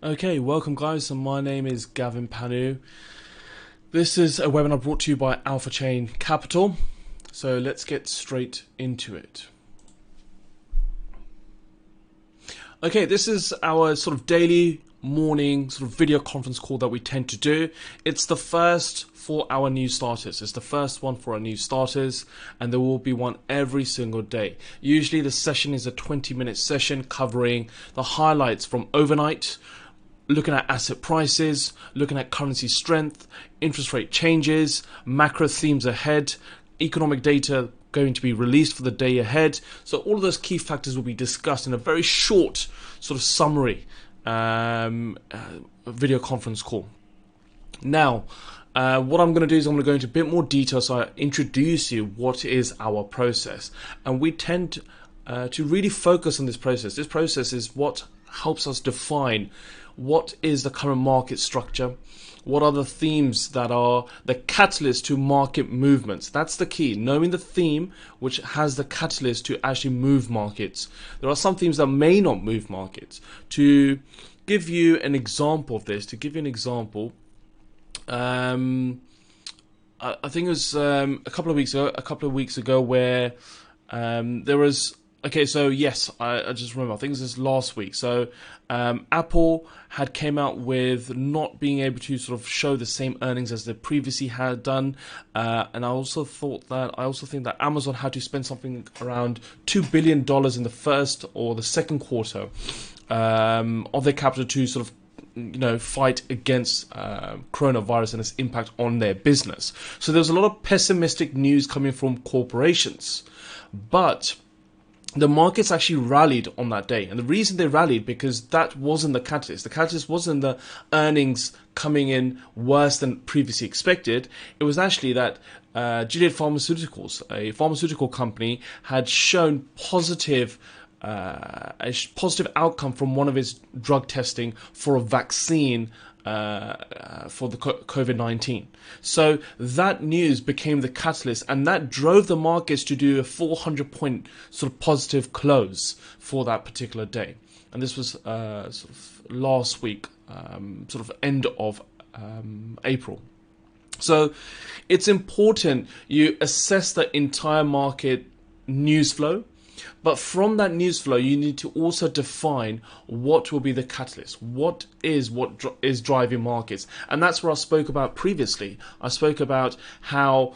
Okay, welcome guys, and my name is Gavin Panu. This is a webinar brought to you by Alphachain Capital. So let's get straight into it. Okay, this is our sort of daily morning sort of video conference call that we tend to do. It's the first for our new starters. It's the first one for our new starters, and there will be one every single day. Usually the session is a 20-minute session covering the highlights from overnight, looking at asset prices, looking at currency strength, interest rate changes, macro themes ahead, economic data going to be released for the day ahead. So all of those key factors will be discussed in a very short sort of summary video conference call. Now, what I'm going to do is I'm going to go into a bit more detail, so I introduce you what is our process. And we tend to really focus on this process. This process is what helps us define what is the current market structure, what are the themes that are the catalyst to market movements. That's the key, knowing the theme which has the catalyst to actually move markets. There are some themes that may not move markets. To give you an example of this, I think it was a couple of weeks ago where there was. Okay, so yes, I just remember, I think it was last week. So Apple had came out with not being able to sort of show the same earnings as they previously had done. And I also think that Amazon had to spend something around $2 billion in the first or the second quarter of their capital to sort of fight against coronavirus and its impact on their business. So there's a lot of pessimistic news coming from corporations. But the markets actually rallied on that day. And the reason they rallied, because that wasn't the catalyst. The catalyst wasn't the earnings coming in worse than previously expected. It was actually that Gilead Pharmaceuticals, a pharmaceutical company, had shown a positive outcome from one of its drug testing for a vaccine for the COVID-19. So that news became the catalyst, and that drove the markets to do a 400-point sort of positive close for that particular day. And this was sort of last week, sort of end of April. So it's important you assess the entire market news flow. But from that news flow, you need to also define what will be the catalyst. What is driving markets? And that's what I spoke about previously. I spoke about how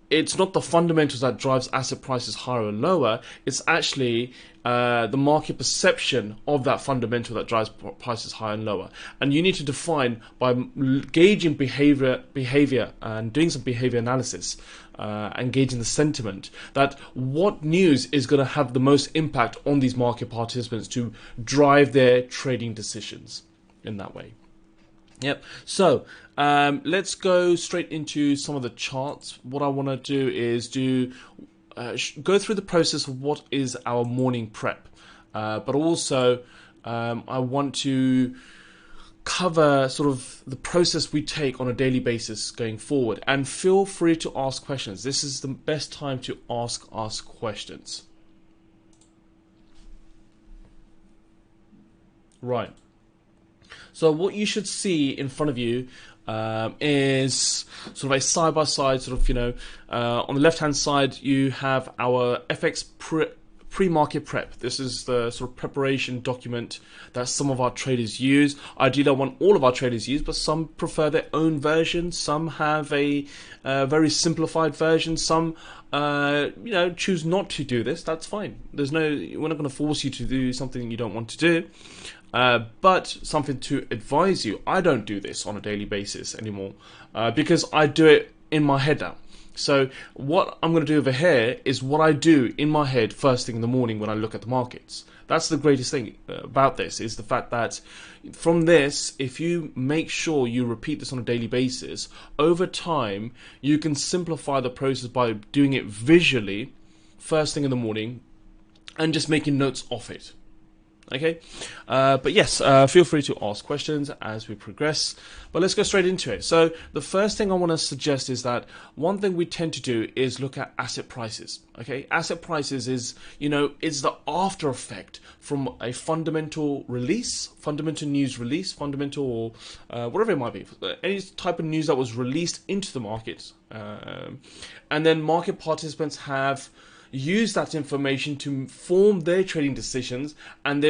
it's not the fundamentals that drives asset prices higher or lower. It's actually the market perception of that fundamental that drives prices higher and lower. And you need to define by gauging behavior and doing some behavior analysis, engaging the sentiment, that what news is going to have the most impact on these market participants to drive their trading decisions in that way. Yep. So let's go straight into some of the charts. What I want to do is go through the process of what is our morning prep, but also I want to cover sort of the process we take on a daily basis going forward. And feel free to ask questions. This is the best time to ask us questions. Right. So what you should see in front of you is sort of a side-by-side sort of, on the left-hand side, you have our FX pre-market prep. This is the sort of preparation document that some of our traders use. Ideally, I want all of our traders use, but some prefer their own version. Some have a very simplified version. Some, choose not to do this. That's fine. We're not going to force you to do something you don't want to do. But something to advise you, I don't do this on a daily basis anymore because I do it in my head now. So what I'm going to do over here is what I do in my head first thing in the morning when I look at the markets. That's the greatest thing about this, is the fact that from this, if you make sure you repeat this on a daily basis, over time you can simplify the process by doing it visually first thing in the morning and just making notes of it. Okay, but yes, feel free to ask questions as we progress. But let's go straight into it. So the first thing I want to suggest is that one thing we tend to do is look at asset prices. Okay, asset prices is, it's the after effect from a fundamental release, fundamental news release, fundamental or whatever it might be, any type of news that was released into the market, and then market participants have use that information to form their trading decisions, and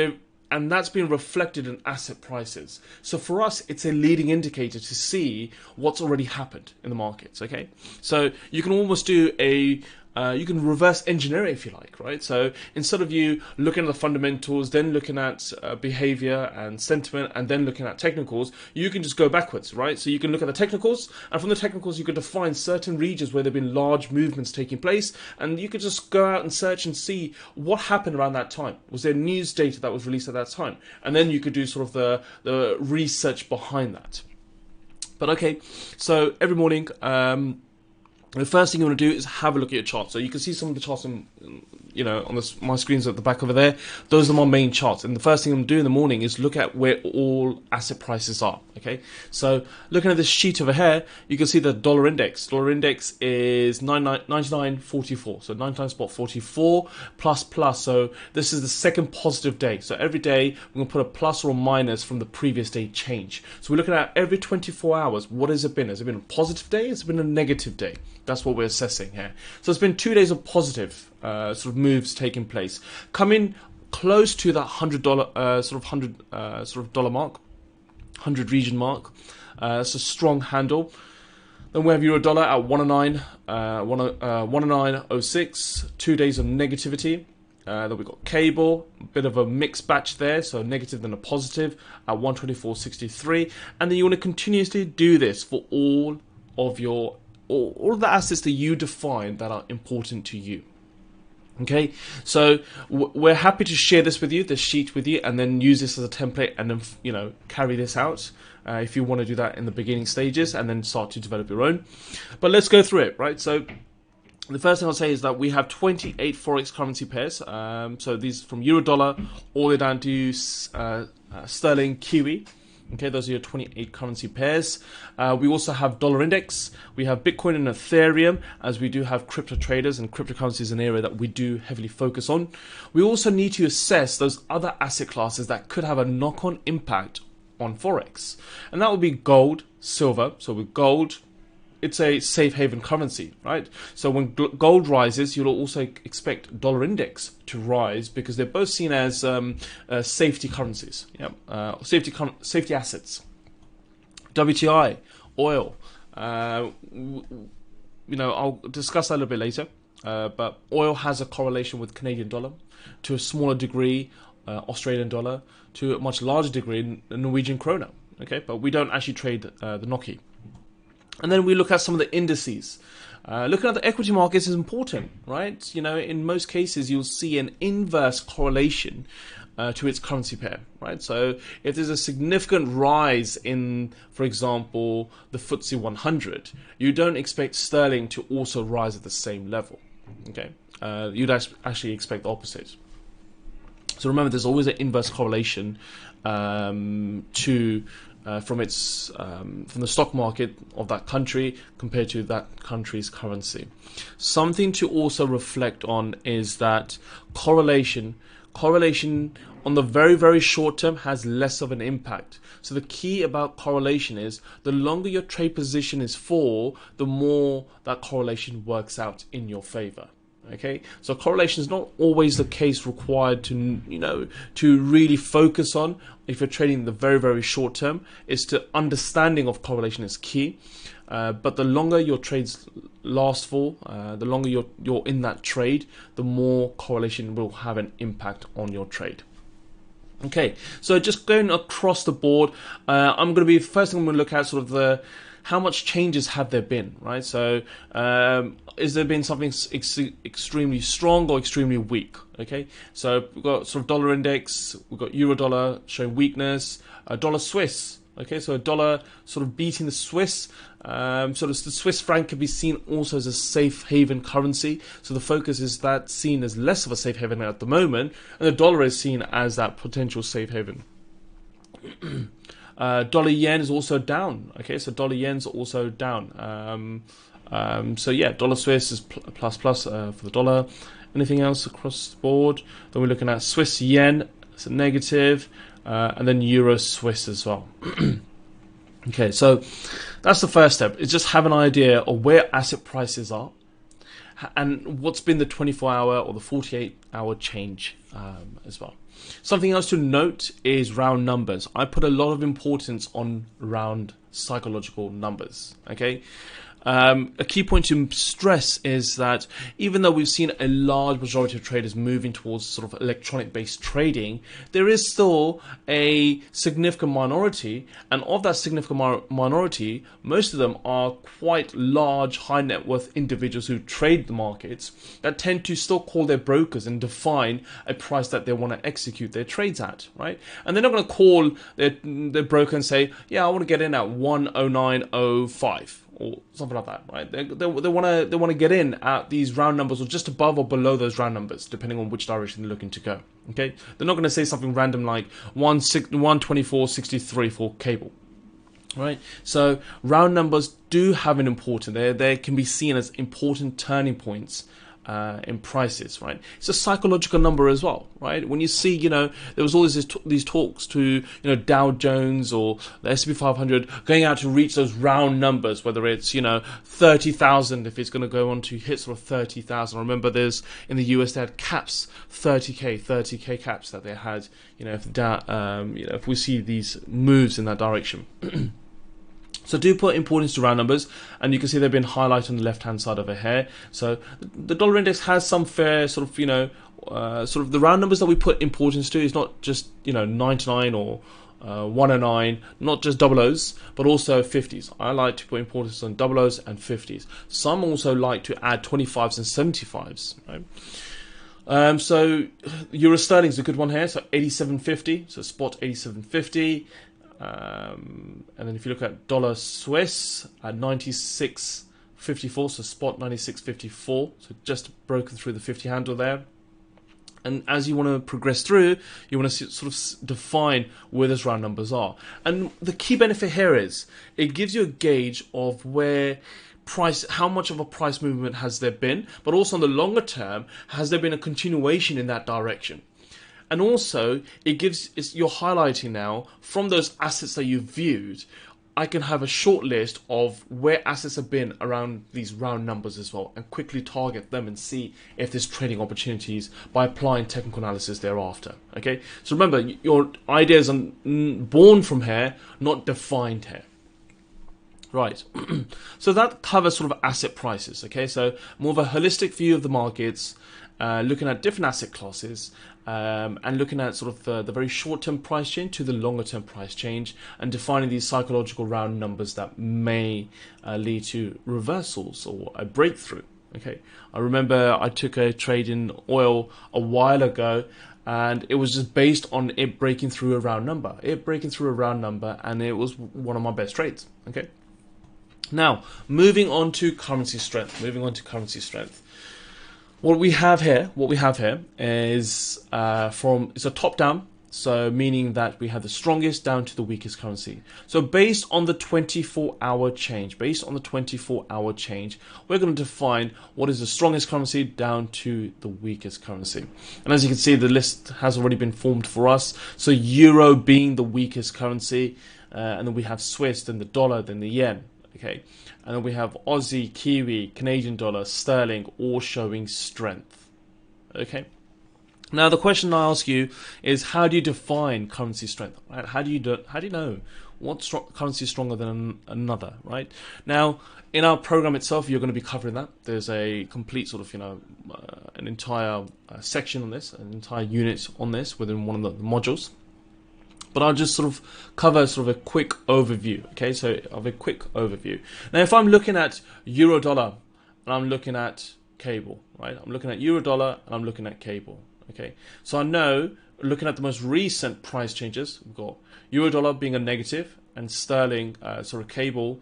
that's been reflected in asset prices. So for us, it's a leading indicator to see what's already happened in the markets. Okay, so you can almost do you can reverse engineer it if you like, right? So instead of you looking at the fundamentals, then looking at behavior and sentiment, and then looking at technicals, you can just go backwards, right? So you can look at the technicals, and from the technicals, you can define certain regions where there have been large movements taking place, and you could just go out and search and see what happened around that time. Was there news data that was released at that time? And then you could do sort of the research behind that. But okay, so every morning, the first thing you want to do is have a look at your chart. So you can see some of the charts on my screens at the back over there. Those are my main charts. And the first thing I'm doing in the morning is look at where all asset prices are. Okay, so looking at this sheet over here, you can see the dollar index. Dollar index is 99.44. So 99.44 plus. So this is the second positive day. So every day we're going to put a plus or a minus from the previous day change. So we're looking at every 24 hours. What has it been? Has it been a positive day? Has it been a negative day? That's what we're assessing here. So it's been 2 days of positive sort of moves taking place, coming close to that $100 dollar mark, 100 region mark. It's a strong handle. Then we have euro dollar at 109.06. 2 days of negativity. Then we've got cable, a bit of a mixed batch there, so negative then a positive at 124.63. And then you want to continuously do this for all of the assets that you define that are important to you. Okay, so we're happy to share this with you, this sheet with you, and then use this as a template, and then carry this out if you want to do that in the beginning stages, and then start to develop your own. But let's go through it, right? So the first thing I'll say is that we have 28 forex currency pairs. So these from euro dollar all the way down to sterling Kiwi. Okay, those are your 28 currency pairs. We also have dollar index. We have Bitcoin and Ethereum, as we do have crypto traders, and cryptocurrency is an area that we do heavily focus on. We also need to assess those other asset classes that could have a knock-on impact on Forex. And that would be gold, silver. So with gold, it's a safe haven currency, right? So when gold rises, you'll also expect dollar index to rise, because they're both seen as safety currencies, safety assets. WTI, oil, I'll discuss that a little bit later. But oil has a correlation with Canadian dollar, to a smaller degree Australian dollar, to a much larger degree Norwegian krona. Okay, but we don't actually trade the NOK. And then we look at some of the indices. Looking at the equity markets is important, right? In most cases, you'll see an inverse correlation to its currency pair, right? So if there's a significant rise in, for example, the FTSE 100, you don't expect sterling to also rise at the same level, okay? You'd actually expect the opposite. So remember, there's always an inverse correlation from the stock market of that country compared to that country's currency. Something to also reflect on is that correlation on the very, very short term has less of an impact. So the key about correlation is the longer your trade position is for, the more that correlation works out in your favor. Okay, so correlation is not always the case required to really focus on if you're trading the very, very short term. It's to understanding of correlation is key. But the longer your trades last for, the longer you're in that trade, the more correlation will have an impact on your trade. Okay, so just going across the board, I'm going to look at sort of how much changes have there been, right? So is there been something extremely strong or extremely weak? Okay, so we've got sort of dollar index, we've got euro dollar showing weakness, dollar Swiss Okay, so a dollar sort of beating the Swiss. Sort of the Swiss franc can be seen also as a safe haven currency. So the focus is that seen as less of a safe haven at the moment, and the dollar is seen as that potential safe haven. Dollar yen is also down. Okay, so dollar yen's also down. So yeah, dollar Swiss is plus for the dollar. Anything else across the board? Then we're looking at Swiss yen, it's a negative, and then Euro Swiss as well. Okay, so that's the first step. Is just have an idea of where asset prices are and what's been the 24-hour or the 48-hour change as well. Something else to note is round numbers. I put a lot of importance on round psychological numbers. Okay. A key point to stress is that even though we've seen a large majority of traders moving towards sort of electronic-based trading, there is still a significant minority, and of that significant minority, most of them are quite large, high net worth individuals who trade the markets that tend to still call their brokers and define a price that they want to execute their trades at, right? And they're not going to call their broker and say, yeah, I want to get in at 109.05. Or something like that, right? They want to get in at these round numbers, or just above or below those round numbers, depending on which direction they're looking to go. Okay, they're not going to say something random like 124.63 for cable, right? So round numbers do have an importance. They can be seen as important turning points in prices, right? It's a psychological number as well, right? When you see, there was always these talks to, Dow Jones or the S&P 500 going out to reach those round numbers, whether it's, 30,000, if it's going to go on to hit sort of 30,000. Remember, there's in the US they had caps, 30k caps that they had, if we see these moves in that direction. So do put importance to round numbers, and you can see they've been highlighted on the left-hand side over here. So the dollar index has some fair sort of, sort of the round numbers that we put importance to is not just, 99 or 109, not just double O's, but also 50s. I like to put importance on double O's and 50s. Some also like to add 25s and 75s, right? So Euro Sterling is a good one here. So 87.50, so spot 87.50. And then if you look at dollar Swiss at 96.54, so spot 96.54, so just broken through the 50 handle there. And as you want to progress through, you want to sort of define where those round numbers are. And the key benefit here is it gives you a gauge of where how much of a price movement has there been, but also on the longer term, has there been a continuation in that direction? And also, you're highlighting now from those assets that you've viewed. I can have a short list of where assets have been around these round numbers as well, and quickly target them and see if there's trading opportunities by applying technical analysis thereafter. Okay, so remember, your ideas are born from here, not defined here. Right, so that covers sort of asset prices. Okay, so more of a holistic view of the markets, looking at different asset classes. And looking at sort of the very short-term price change to the longer-term price change, and defining these psychological round numbers that may lead to reversals or a breakthrough. Okay, I remember I took a trade in oil a while ago, and it was just based on it breaking through a round number. And it was one of my best trades. Okay, now moving on to currency strength. What we have here is it's a top down, so meaning that we have the strongest down to the weakest currency. So based on the 24-hour change, we're going to define what is the strongest currency down to the weakest currency. And as you can see, the list has already been formed for us. So Euro being the weakest currency, and then we have Swiss, then the dollar, then the yen. Okay, and then we have Aussie, Kiwi, Canadian dollar, sterling, all showing strength. Okay. Now the question I ask you is, how do you define currency strength? Right? How do you know what currency is stronger than another? Right. Now in our program itself, you're going to be covering that. There's a complete sort of an entire section on this, an entire unit on this within one of the modules. But I'll just sort of cover sort of a quick overview. Okay, so of a quick overview. Now, if I'm looking at euro dollar and I'm looking at cable, right? I'm looking at euro dollar and I'm looking at cable. Okay, so I know, looking at the most recent price changes, we've got euro dollar being a negative and sterling sort of cable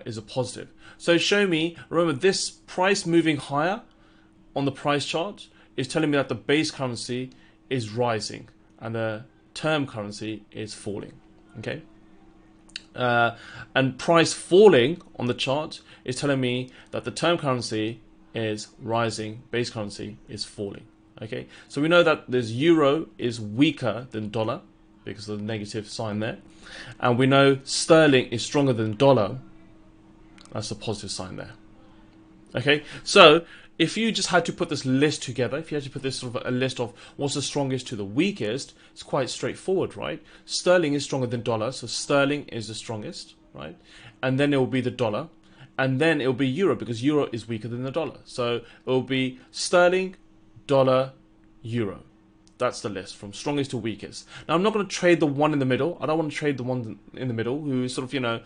is a positive. So show me, remember this price moving higher on the price chart is telling me that the base currency is rising and the term currency is falling. Okay. And price falling on the chart is telling me that the term currency is rising, base currency is falling. Okay, so we know that this euro is weaker than dollar because of the negative sign there, and we know sterling is stronger than dollar. That's a positive sign there. Okay, so if you just had to put this list together, if you had to put this sort of a list of what's the strongest to the weakest, it's quite straightforward, right? Sterling is stronger than dollar, so sterling is the strongest, right? And then it will be the dollar, and then it will be euro because euro is weaker than the dollar. So it will be sterling, dollar, euro. That's the list from strongest to weakest. Now I'm not going to trade the one in the middle. I don't want to trade the one in the middle who is sort of, you know,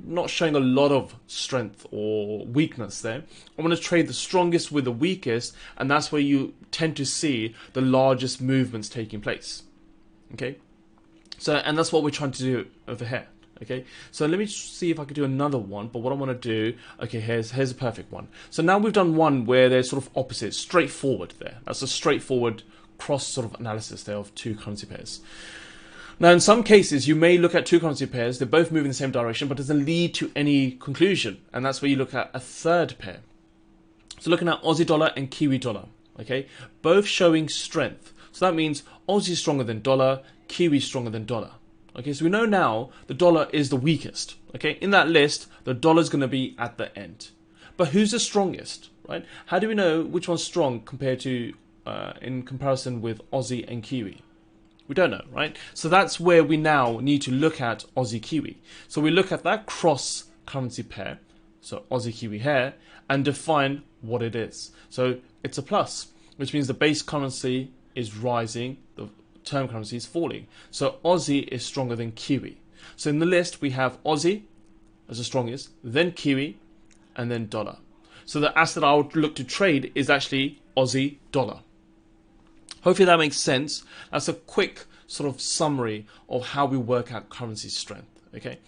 not showing a lot of strength or weakness there. I want to trade the strongest with the weakest, and that's where you tend to see the largest movements taking place. Okay, so and that's what we're trying to do over here. Okay, so let me see if I could do another one. But what I want to do, okay, here's a perfect one. So now we've done one where they're sort of opposite, straightforward there. That's a straightforward cross sort of analysis there of two currency pairs. Now, in some cases, you may look at two currency pairs, they're both moving in the same direction, but doesn't lead to any conclusion. And that's where you look at a third pair. So looking at Aussie dollar and Kiwi dollar, okay, both showing strength. So that means Aussie is stronger than dollar, Kiwi is stronger than dollar. Okay, so we know now the dollar is the weakest. Okay, in that list, the dollar is going to be at the end. But who's the strongest, right? How do we know which one's strong compared to, in comparison with Aussie and Kiwi? We don't know, right? So that's where we now need to look at Aussie Kiwi. So we look at that cross currency pair, so Aussie Kiwi here, and define what it is. So it's a plus, which means the base currency is rising, the term currency is falling. So Aussie is stronger than Kiwi. So in the list we have Aussie as the strongest, then Kiwi, and then dollar. So the asset I would look to trade is actually Aussie dollar. Hopefully that makes sense. That's a quick sort of summary of how we work out currency strength. Okay.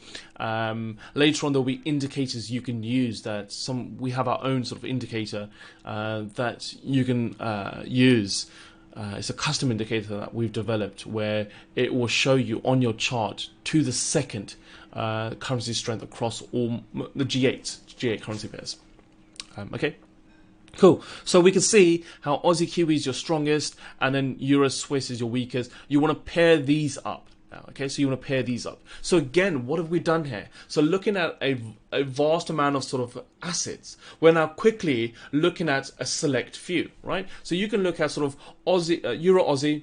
Later on there'll be indicators you can use that we have our own sort of indicator that you can use. It's a custom indicator that we've developed where it will show you on your chart to the second currency strength across all the G8 currency pairs. Okay. Cool. So we can see how Aussie Kiwi is your strongest and then Euro Swiss is your weakest. You want to pair these up now. Okay, so you want to pair these up. So again, what have we done here? So looking at a vast amount of sort of assets, we're now quickly looking at a select few, right? So you can look at sort of Aussie, Euro Aussie,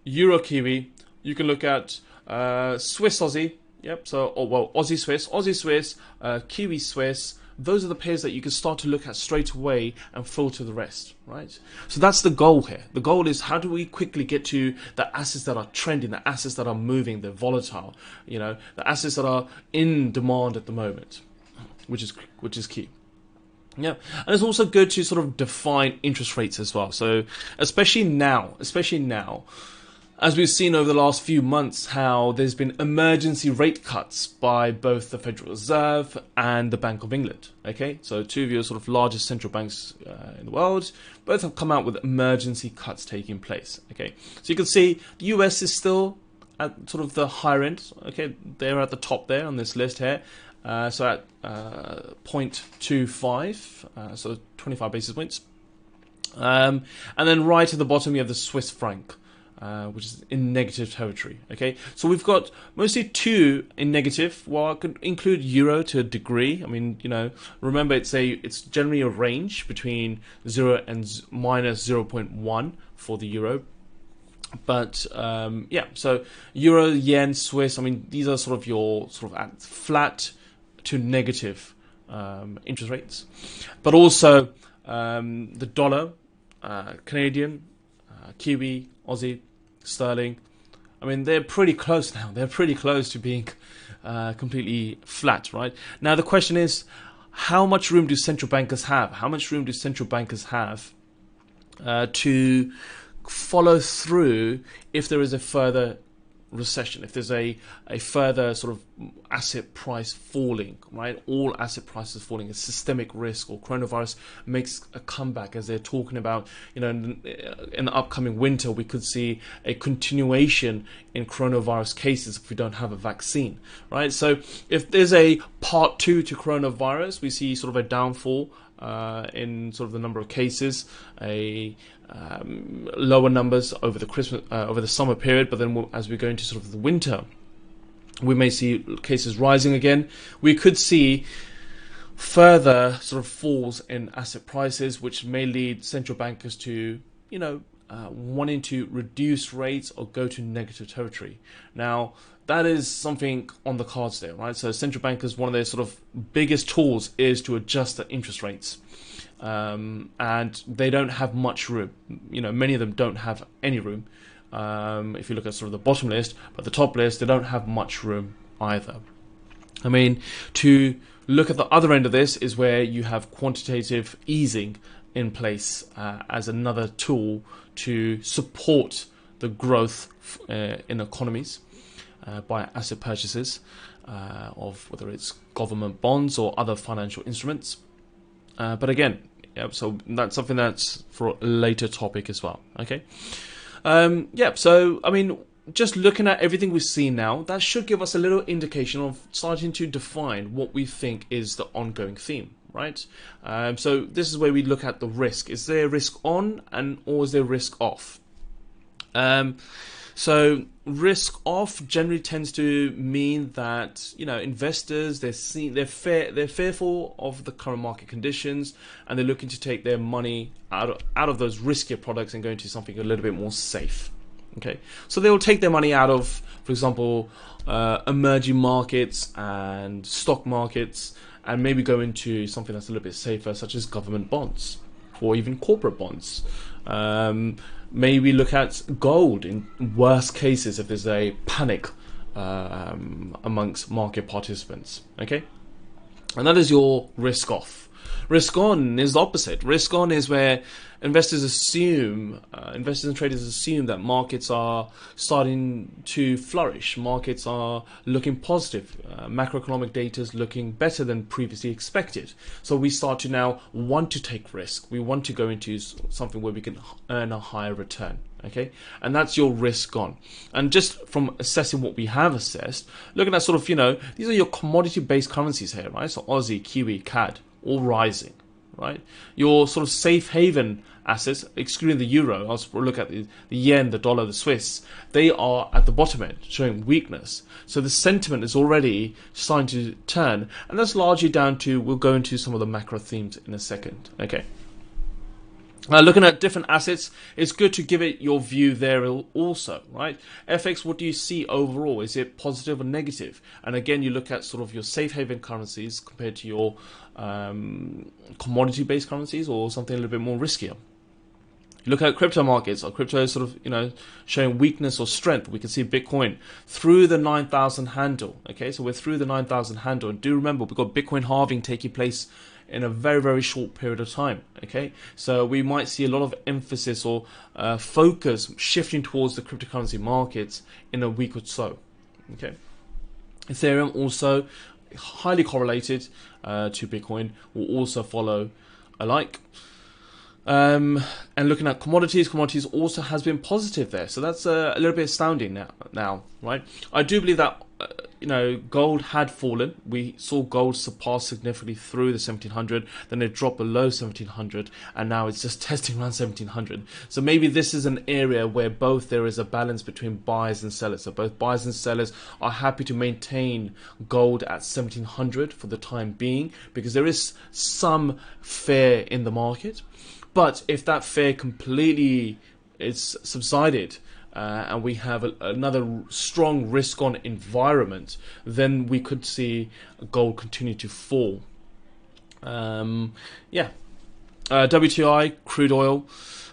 Euro Kiwi. You can look at Swiss Aussie. Yep. So Aussie Swiss, Kiwi Swiss. Those are the pairs that you can start to look at straight away and filter the rest, right? So that's the goal here. The goal is how do we quickly get to the assets that are trending, the assets that are moving, they're volatile, you know, the assets that are in demand at the moment, which is key. Yeah, and it's also good to sort of define interest rates as well. So especially now, as we've seen over the last few months, how there's been emergency rate cuts by both the Federal Reserve and the Bank of England. Okay, so two of your sort of largest central banks in the world, both have come out with emergency cuts taking place. Okay, so you can see the US is still at sort of the higher end. Okay, they're at the top there on this list here. So at 0.25, so 25 basis points. And then right at the bottom you have the Swiss franc. Which is in negative territory. Okay, so we've got mostly two in negative. Well, I could include euro to a degree. I mean, you know, remember it's generally a range between 0 and minus 0.1 for the euro. But yeah, so euro, yen, Swiss. I mean, these are sort of your sort of at flat to negative interest rates. But also the dollar, Canadian, Kiwi, Aussie, sterling. I mean, they're pretty close now. They're pretty close to being completely flat, right? Now, the question is, how much room do central bankers have? How much room do central bankers have to follow through if there is a further recession, if there's a further sort of asset price falling, right? All asset prices falling, a systemic risk, or coronavirus makes a comeback, as they're talking about, in the upcoming winter, we could see a continuation in coronavirus cases if we don't have a vaccine, right? So if there's a part 2 to coronavirus, we see sort of a downfall in sort of the number of cases, lower numbers over the summer period, but then as we go into sort of the winter, we may see cases rising again. We could see further sort of falls in asset prices, which may lead central bankers to, wanting to reduce rates or go to negative territory. Now, that is something on the cards there, right? So central bankers, one of their sort of biggest tools is to adjust the interest rates. And they don't have much room. Many of them don't have any room. If you look at sort of the bottom list, but the top list, they don't have much room either. I mean, to look at the other end of this is where you have quantitative easing in place as another tool to support the growth in economies by asset purchases of whether it's government bonds or other financial instruments. But again, so that's something that's for a later topic as well. Okay. So I mean, just looking at everything we've seen now, that should give us a little indication of starting to define what we think is the ongoing theme, right? So this is where we look at the risk. Is there risk on or is there risk off? So risk off generally tends to mean that investors they're fearful of the current market conditions, and they're looking to take their money out of those riskier products and go into something a little bit more safe. Okay, so they will take their money out of, for example, emerging markets and stock markets, and maybe go into something that's a little bit safer, such as government bonds or even corporate bonds. Maybe look at gold in worst cases if there's a panic amongst market participants. Okay, and that is your risk off. Risk on is the opposite. Risk on is where investors and traders assume that markets are starting to flourish. Markets are looking positive. Macroeconomic data is looking better than previously expected. So we start to now want to take risk. We want to go into something where we can earn a higher return. Okay, and that's your risk on. And just from assessing what we have assessed, looking at sort of, these are your commodity-based currencies here, right? So Aussie, Kiwi, CAD, all rising, right? Your sort of safe haven assets, excluding the euro, I'll look at the yen, the dollar, the Swiss, they are at the bottom end, showing weakness. So the sentiment is already starting to turn, and that's largely down to, we'll go into some of the macro themes in a second. Okay. Looking at different assets, it's good to give it your view there also, right? FX, what do you see overall? Is it positive or negative? And again, you look at sort of your safe haven currencies compared to your commodity-based currencies or something a little bit more riskier. You look at crypto markets, or crypto is sort of, showing weakness or strength. We can see Bitcoin through the 9,000 handle. Okay, so we're through the 9,000 handle. And do remember, we've got Bitcoin halving taking place in a very, very short period of time. Okay, so we might see a lot of emphasis or focus shifting towards the cryptocurrency markets in a week or so. Okay, Ethereum also highly correlated to Bitcoin, will also follow alike. And looking at commodities also has been positive there, so that's a little bit astounding now, right? I do believe that gold had fallen. We saw gold surpass significantly through the 1700, then it dropped below 1700, and now it's just testing around 1700. So maybe this is an area where both there is a balance between buyers and sellers. So both buyers and sellers are happy to maintain gold at 1700 for the time being, because there is some fear in the market. But if that fear completely is subsided, and we have another strong risk-on environment, then we could see gold continue to fall. WTI, crude oil.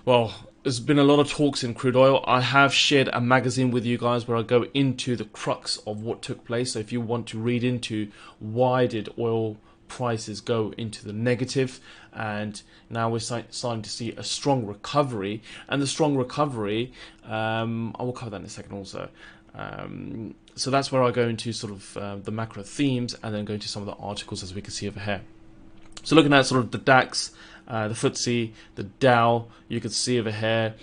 Well, there's been a lot of talks in crude oil. I have shared a magazine with you guys where I go into the crux of what took place. So if you want to read into why did oil prices go into the negative, and now we're starting to see a strong recovery, and the strong recovery, I will cover that in a second also, So that's where I go into sort of the macro themes, and then go into some of the articles, as we can see over here. So looking at sort of the DAX, the FTSE, the Dow, you can see over here.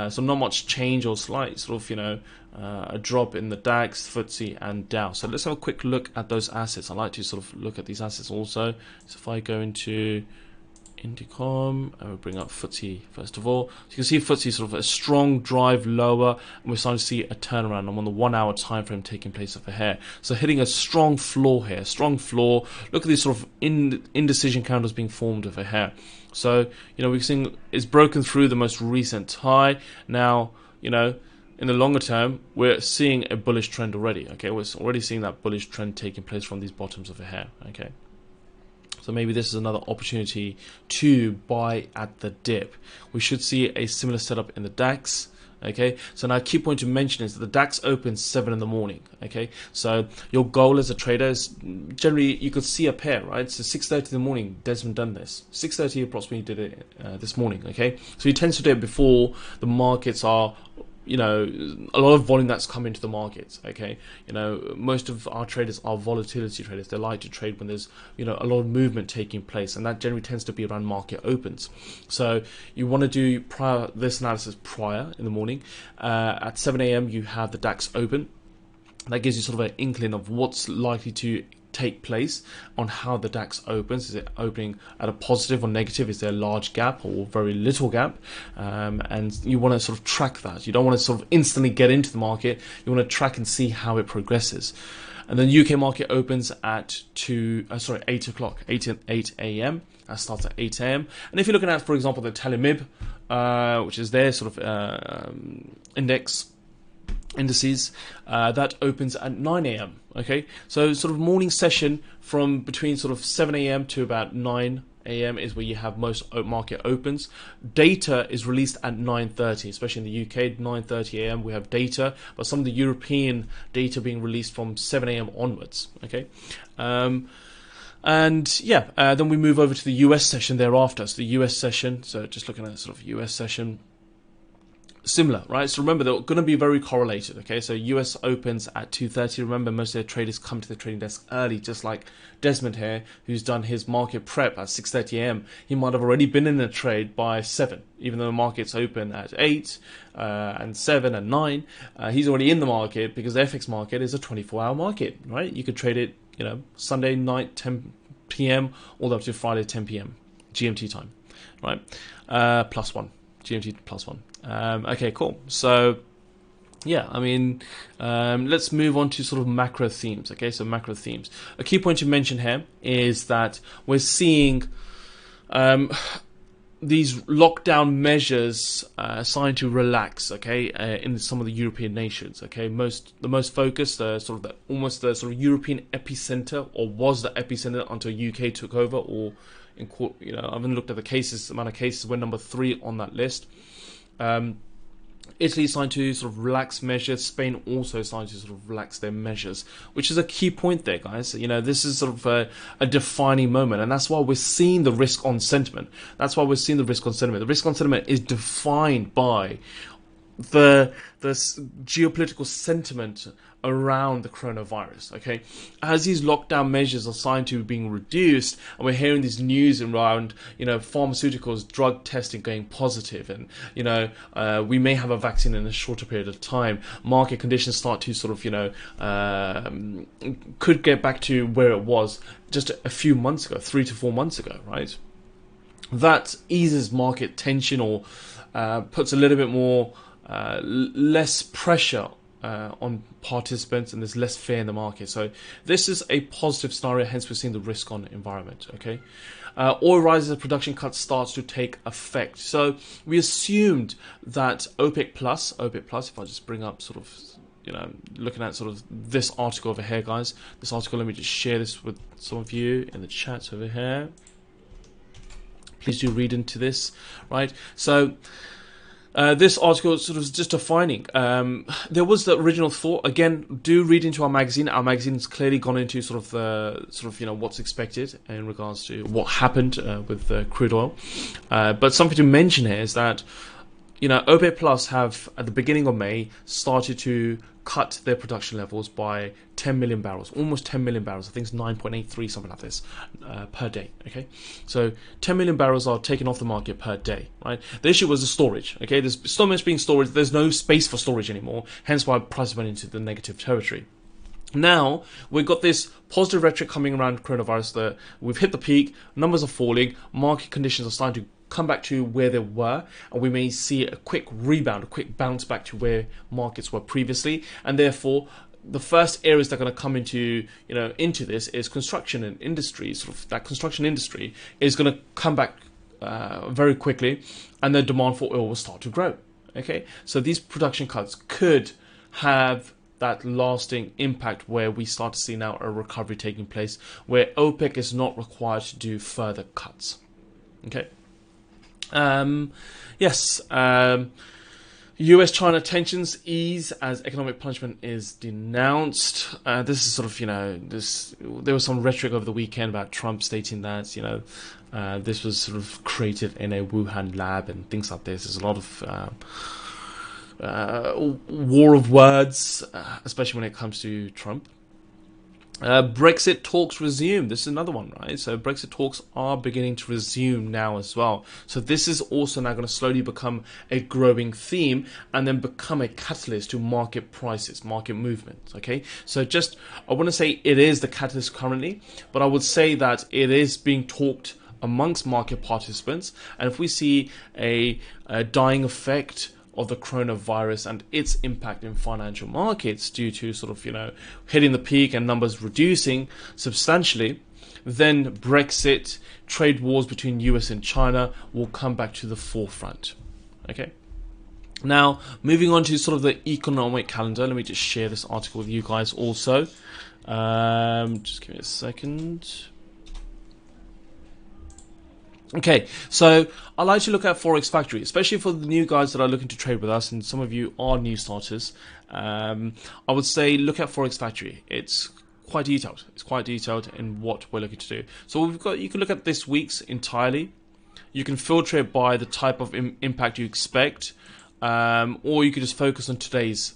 So not much change, or slight sort of, a drop in the DAX, FTSE, and Dow. So let's have a quick look at those assets. I like to sort of look at these assets also. So if I go into Indicom, and we'll bring up FTSE first of all. So you can see FTSE sort of a strong drive lower, and we're starting to see a turnaround. I'm on the 1 hour time frame taking place over here. So hitting a strong floor here, strong floor. Look at these sort of indecision counters being formed over here. So, we've seen it's broken through the most recent high. Now, in the longer term, we're seeing a bullish trend already. Okay, we're already seeing that bullish trend taking place from these bottoms over here. Okay. So maybe this is another opportunity to buy at the dip. We should see a similar setup in the DAX. Okay, so now a key point to mention is that the DAX opens 7 in the morning. Okay, so your goal as a trader is generally, you could see a pair, right? So 6:30 in the morning, Desmond done this. 6:30 approximately did it this morning. Okay, so he tends to do it before the markets are, a lot of volume that's come into the markets. Okay, most of our traders are volatility traders. They like to trade when there's a lot of movement taking place, and that generally tends to be around market opens. So you want to do this analysis prior in the morning. At 7 a.m. you have the DAX open. That gives you sort of an inkling of what's likely to take place on how the DAX opens. Is it opening at a positive or negative? Is there a large gap or very little gap? And you want to sort of track that. You don't want to sort of instantly get into the market. You want to track and see how it progresses. And then UK market opens at 8 o'clock, 8 a.m. That starts at 8 a.m. And if you're looking at, for example, the Telemib, which is their sort of indices, that opens at 9 a.m. Okay, so sort of morning session from between sort of 7 a.m. to about 9 a.m. is where you have most market opens. Data is released at 9:30, especially in the UK. 9:30 a.m. we have data, but some of the European data being released from 7 a.m. onwards. Okay. Then we move over to the US session thereafter. So the US session, so just looking at sort of US session, similar, right? So remember, they're going to be very correlated. Okay, so US opens at 2:30. Remember, most of their traders come to the trading desk early, just like Desmond here, who's done his market prep at 6:30 a.m. He might have already been in a trade by 7, even though the market's open at 8 and 7 and 9. He's already in the market because the FX market is a 24-hour market, right? You could trade it, Sunday night 10 p.m. all the way up to Friday 10 p.m. GMT time, right? +1 GMT +1. Okay, cool. So, yeah, let's move on to sort of macro themes. Okay, so macro themes. A key point to mention here is that we're seeing these lockdown measures starting to relax. Okay, in some of the European nations. Okay, the most focused, almost the sort of European epicenter, or was the epicenter until UK took over, or I haven't looked at the amount of cases. We're number 3 on that list. Italy starting to sort of relax measures. Spain also starting to sort of relax their measures, which is a key point there, guys. This is sort of a defining moment, and that's why we're seeing the risk on sentiment. The risk on sentiment is defined by the geopolitical sentiment around the coronavirus. Okay, as these lockdown measures are starting to being reduced, and we're hearing this news around pharmaceuticals, drug testing going positive, and we may have a vaccine in a shorter period of time. Market conditions start to sort of could get back to where it was just a few months ago, 3 to 4 months ago, right? That eases market tension, or puts a little bit more less pressure on participants, and there's less fear in the market. So this is a positive scenario, hence we're seeing the risk on environment. Okay, oil rises as production cuts starts to take effect. So we assumed that OPEC plus, if I just bring up sort of, looking at sort of this article over here, guys, this article, let me just share this with some of you in the chat over here. Please do read into this, right? So this article sort of just defining. There was the original thought. Again, do read into our magazine. Our magazine's clearly gone into sort of what's expected in regards to what happened with crude oil. But something to mention here is that OPEC Plus have at the beginning of May started to cut their production levels by 10 million barrels, almost 10 million barrels. I think it's 9.83, something like this, per day. Okay, so 10 million barrels are taken off the market per day. Right. The issue was the storage. Okay, there's so much being stored. There's no space for storage anymore. Hence why prices went into the negative territory. Now we've got this positive rhetoric coming around coronavirus that we've hit the peak, numbers are falling, market conditions are starting to come back to where they were, and we may see a quick rebound, a quick bounce back to where markets were previously, and therefore the first areas that are going to come into this is construction and industry. Sort of that construction industry is going to come back very quickly, and the demand for oil will start to grow. Okay, so these production cuts could have that lasting impact where we start to see now a recovery taking place where OPEC is not required to do further cuts. Okay. US-China tensions ease as economic punishment is denounced. This is sort of, there was some rhetoric over the weekend about Trump stating that, this was sort of created in a Wuhan lab and things like this. There's a lot of war of words, especially when it comes to Trump. Brexit talks resume. This is another one, right? So Brexit talks are beginning to resume now as well. So this is also now going to slowly become a growing theme and then become a catalyst to market prices, market movements. Okay, so I want to say it is the catalyst currently, but I would say that it is being talked amongst market participants. And if we see a dying effect of the coronavirus and its impact in financial markets due to sort of, hitting the peak and numbers reducing substantially, then Brexit, trade wars between US and China will come back to the forefront. Okay. Now, moving on to sort of the economic calendar, let me just share this article with you guys also. Just give me a second. Okay, so I like to look at Forex Factory, especially for the new guys that are looking to trade with us, and some of you are new starters. I would say look at Forex Factory. It's quite detailed. It's quite detailed in what we're looking to do. So we've got. You can look at this week's entirely. You can filter it by the type of impact you expect, or you could just focus on today's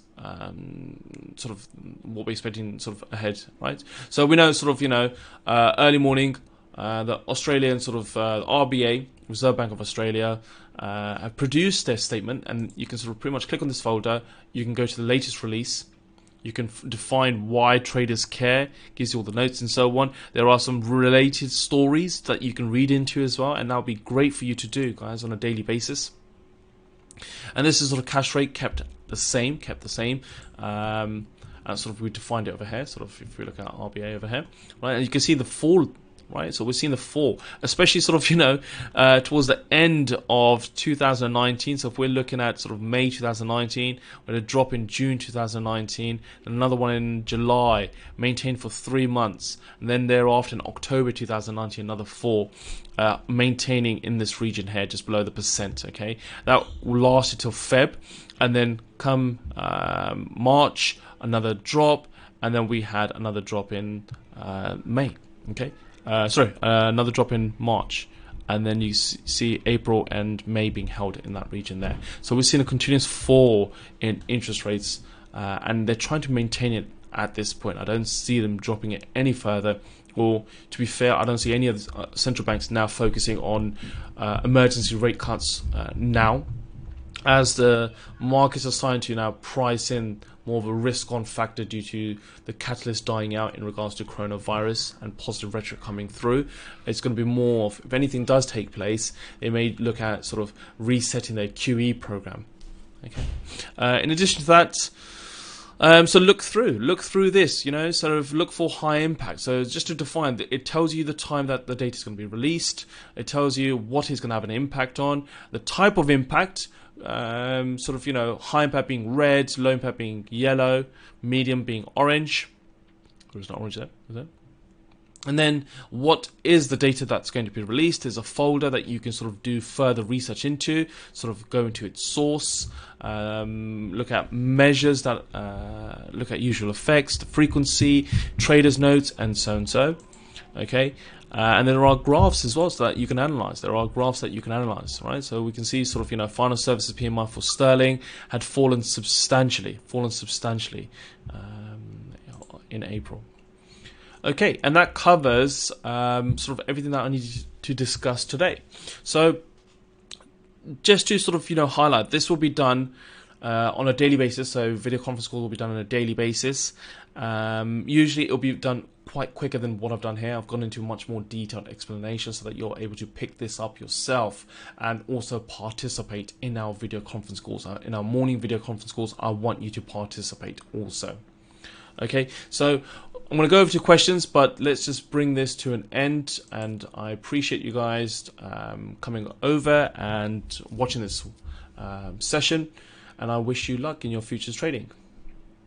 sort of what we're expecting sort of ahead, right? So we know sort of early morning. The Australian sort of RBA, Reserve Bank of Australia, have produced their statement, and you can sort of pretty much click on this folder. You can go to the latest release. You can define why traders care, gives you all the notes and so on. There are some related stories that you can read into as well, and that'll be great for you to do, guys, on a daily basis. And this is sort of cash rate kept the same. And sort of we defined it over here. Sort of if we look at RBA over here, right, and you can see the fall. Right, so we're seeing the fall, especially sort of, towards the end of 2019. So if we're looking at sort of May 2019, we had a drop in June 2019, another one in July, maintained for 3 months, and then thereafter in October 2019, another fall, maintaining in this region here, just below the percent. Okay, that lasted till Feb, and then come March, another drop, and then we had another drop in May. Okay. Another drop in March, and then you see April and May being held in that region there. So we're seeing a continuous fall in interest rates, and they're trying to maintain it at this point. I don't see them dropping it any further, or to be fair, I don't see any of the central banks now focusing on emergency rate cuts now, as the markets are starting to now price in more of a risk-on factor due to the catalyst dying out in regards to coronavirus and positive rhetoric coming through. It's going to be more of, if anything does take place, they may look at sort of resetting their QE program. Okay. In addition to that, so look through this, sort of look for high impact. So just to define, it tells you the time that the data is going to be released. It tells you what is going to have an impact on, the type of impact, sort of, high impact being red, low impact being yellow, medium being orange. There's not orange there, is there? And then what is the data that's going to be released? There's a folder that you can sort of do further research into, sort of go into its source, look at measures that look at usual effects, the frequency, traders notes, and so and so. Okay, and there are graphs as well so that you can analyze. There are graphs that you can analyze, right? So we can see sort of, you know, final services PMI for sterling had fallen substantially, in April. Okay, and that covers sort of everything that I needed to discuss today. So just to sort of, you know, highlight, this will be done on a daily basis. So video conference call will be done on a daily basis. Usually it will be done quite quicker than what I've done here. I've gone into much more detailed explanation so that you're able to pick this up yourself and also participate in our video conference calls. In our morning video conference calls, I want you to participate also. Okay, so I'm going to go over to questions, but let's just bring this to an end. And I appreciate you guys coming over and watching this session. And I wish you luck in your futures trading.